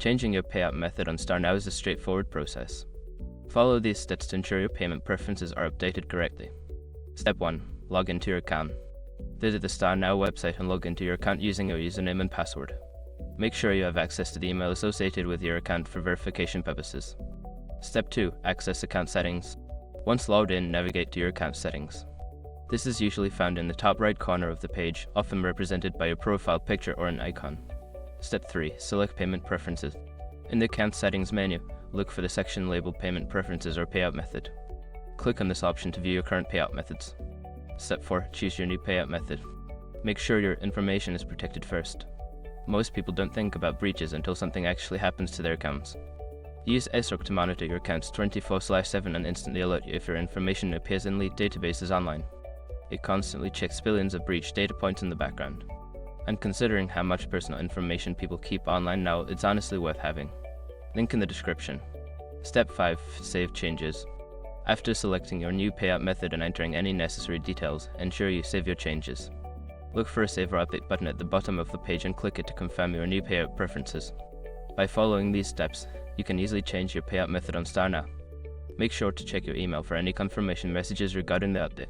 Changing your payout method on StarNow is a straightforward process. Follow these steps to ensure your payment preferences are updated correctly. Step 1. Log into your account. Visit the StarNow website and log into your account using your username and password. Make sure you have access to the email associated with your account for verification purposes. Step 2. Access account settings. Once logged in, navigate to your account settings. This is usually found in the top right corner of the page, often represented by your profile picture or an icon. Step 3. Select payment preferences. In the account settings menu, look for the section labeled Payment Preferences or Payout Method. Click on this option to view your current payout methods. Step 4. Choose your new payout method. Make sure your information is protected first. Most people don't think about breaches until something actually happens to their accounts. Use SROC to monitor your accounts 24/7 and instantly alert you if your information appears in leaked databases online. It constantly checks billions of breach data points in the background. And considering how much personal information people keep online now, it's honestly worth having. Link in the description. Step 5. Save changes. After selecting your new payout method and entering any necessary details, ensure you save your changes. Look for a Save or Update button at the bottom of the page and click it to confirm your new payout preferences. By following these steps, you can easily change your payout method on StarNow. Make sure to check your email for any confirmation messages regarding the update.